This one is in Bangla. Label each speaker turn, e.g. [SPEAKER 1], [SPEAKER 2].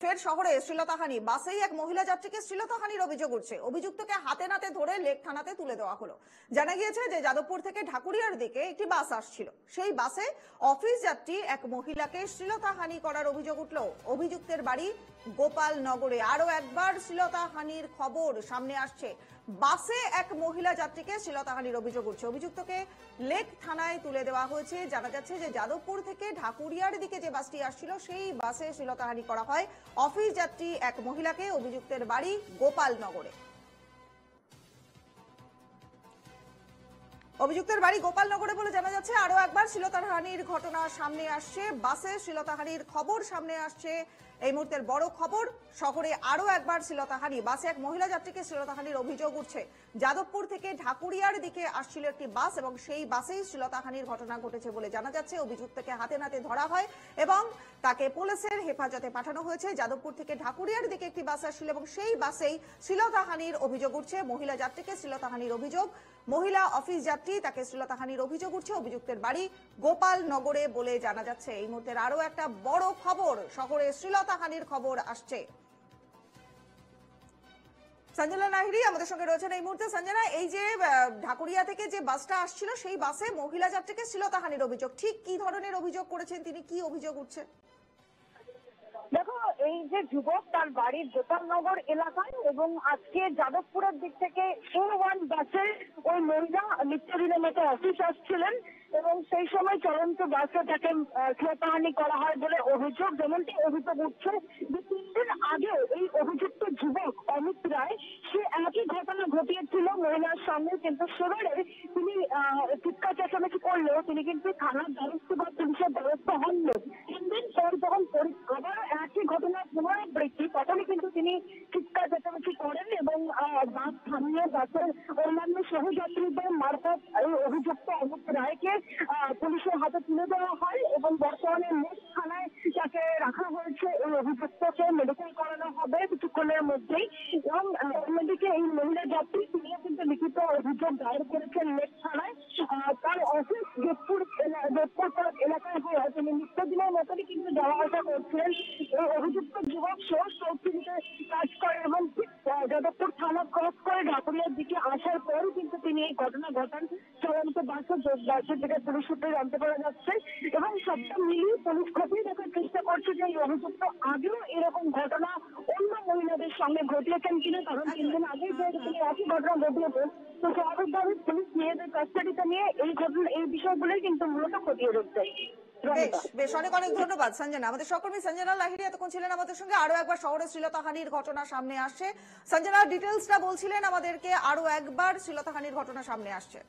[SPEAKER 1] ফের শহরে শ্লীলতাহানি, বাসেই এক মহিলা যাত্রীকে শ্লীলতাহানির অভিযোগ উঠছে। অভিযুক্তকে হাতে নাতে ধরে লেক থানাতে তুলে দেওয়া হলো। জানা গিয়েছে যে যাদবপুর থেকে ঢাকুরিয়ার দিকে একটি বাস আসছিল, সেই বাসে অফিস যাত্রী এক মহিলাকে শ্লীলতাহানি করার অভিযোগ উঠল। অভিযুক্তের বাড়ি গোপালনগরে। আরো একবার শ্লীলতাহানির খবর সামনে আসছে। বাসে এক মহিলা যাত্রীকে শ্লীলতাহানির অভিযোগ উঠছে। অভিযুক্তকে লেক থানায় তুলে দেওয়া হয়েছে। জানা যাচ্ছে যে যাদবপুর থেকে ঢাকুরিয়ার দিকে যে বাসটি আসছিল সেই বাসে শ্লীলতাহানি করা হয় অফিস যাত্রী এক মহিলাকে। অভিযুক্তের বাড়ি গোপালনগরে। অভিযুক্তের বাড়ি গোপালনগরে বলে জানা যাচ্ছে। আরো একবার শ্লীলতাহানির ঘটনা সামনে আসছে। বাসে শ্লীলতাহানির খবর সামনে আসছে। এই মুহূর্তের বড় খবর, শহরে আরো একবার শ্লীলতাহানি, বাসে এক মহিলা যাত্রীকে শ্লীলতাহানির অভিযোগ উঠছে। যাদবপুর থেকে ঢাকুরিয়ার দিকে আসছিল একটি বাস এবং সেই বাসেই শ্লীলতাহানির ঘটনা ঘটেছে বলে জানা যাচ্ছে। অভিযুক্তকে হাতে নাতে ধরা হয় এবং তাকে পুলিশের হেফাজতে পাঠানো হয়েছে। যাদবপুর থেকে ঢাকুরিয়ার দিকে একটি বাস আসছিল এবং সেই বাসেই শ্লীলতাহানির অভিযোগ উঠছে। মহিলা যাত্রীকে শ্লীলতাহানির অভিযোগ, মহিলা অফিস যাত্রী, তাকে শ্লীলতাহানির অভিযোগ উঠছে। অভিযুক্তের বাড়ি গোপালনগরে বলে জানা যাচ্ছে। এই মুহূর্তের আরো একটা বড় খবর, শহরে শ্লীলতাহানির খবর আসছে। সঞ্জনা নাহিরি আমাদের সঙ্গে রয়েছেন এই মুহূর্তে। সঞ্জনা, এই যে ঢাকুরিয়া থেকে যে বাসটা আসছিল সেই বাসে মহিলা যাত্রীকে শ্লীলতাহানির অভিযোগ, ঠিক কি ধরনের অভিযোগ করেছেন তিনি, কি অভিযোগ উঠছে?
[SPEAKER 2] দেখো, এই যে যুবক তার বাড়ির গোপালনগর এলাকায় এবং আজকে যাদবপুরের দিক থেকে A1 বাসে ওই মহিলা নিত্যদিনের মতো অফিস আসছিলেন এবং সেই সময় চলন্ত বাসে তাকে শ্লীলতাহানি করা হয় বলে অভিযোগ। যেমনটি অভিযোগ উঠছে যে 3 দিন আগে এই অভিযুক্ত যুবক অমিত রায় সে একই ঘটনা ঘটিয়েছিল মহিলার সঙ্গে, কিন্তু সেবারে তিনি চিৎকার চেঁচামেচি করলেও তিনি কিন্তু থানার দ্বারস্থ বা পুলিশের দ্বারস্থ হননি। 3 দিন পর যখন আবার একই ঘটনার পুনরাবৃত্তি, তখনই কিন্তু তিনি চিৎকার চেঁচামেচি করেন এবং বাস থামিয়ে বাসের অন্যান্য সহযাত্রীদের মারফত এই অভিযুক্ত অমিত রায়কে পুলিশের হাতে তুলে দেওয়া হয় এবং বর্তমানে লেক থানায় তাকে রাখা হয়েছে। এই অভিযুক্তকে মেডিকেল করানো হবে কিছুক্ষণের মধ্যেই। এবং অন্যদিকে এই মহিলা যাত্রী তিনিও কিন্তু লিখিত অভিযোগ দায়ের করেছেন লেক থানায়। তার অফিস যোধপুর এলাকায় হয়ে তিনি নিত্যদিনের মতনই কিন্তু যাওয়া আসা করছিলেন। এই অভিযুক্ত যুবক সোর্স চৌধুরীতে কাজ করে এবং যাদবপুর থানা ক্রস করে ঢাকুরিয়ার দিকে আসার পরই কিন্তু তিনি এই ঘটনা ঘটান চলন্ত বাসের থেকে পুলিশ সূত্রে জানতে পারা যাচ্ছে। এবং সবটা মিলিয়ে পুলিশ খতিয়ে দেখার চেষ্টা করছে যে এই অভিযুক্ত আগেও এরকম ঘটনা অন্য মহিলাদের সঙ্গে ঘটিয়েছেন কিনা, কারণ 3 দিন আগেই যেহেতু তিনি একই ঘটনা ঘটিয়েছেন, তো স্বাভাবিকভাবে পুলিশ নিজেদের কাস্টাডিতে নিয়ে এই বিষয়গুলোই কিন্তু মূলত খতিয়ে দেখছে।
[SPEAKER 1] বেশ, অনেক অনেক ধন্যবাদ সঞ্জনা। আমাদের সহকর্মী সঞ্জনা লাহিড়ী এতক্ষণ ছিলেন আমাদের সঙ্গে। আরো একবার শহরে শ্লীলতাহানির ঘটনা সামনে আসছে। সঞ্জনা ডিটেলসটা বলছিলেন আমাদেরকে, আরো একবার শ্লীলতাহানির ঘটনা সামনে আসছে।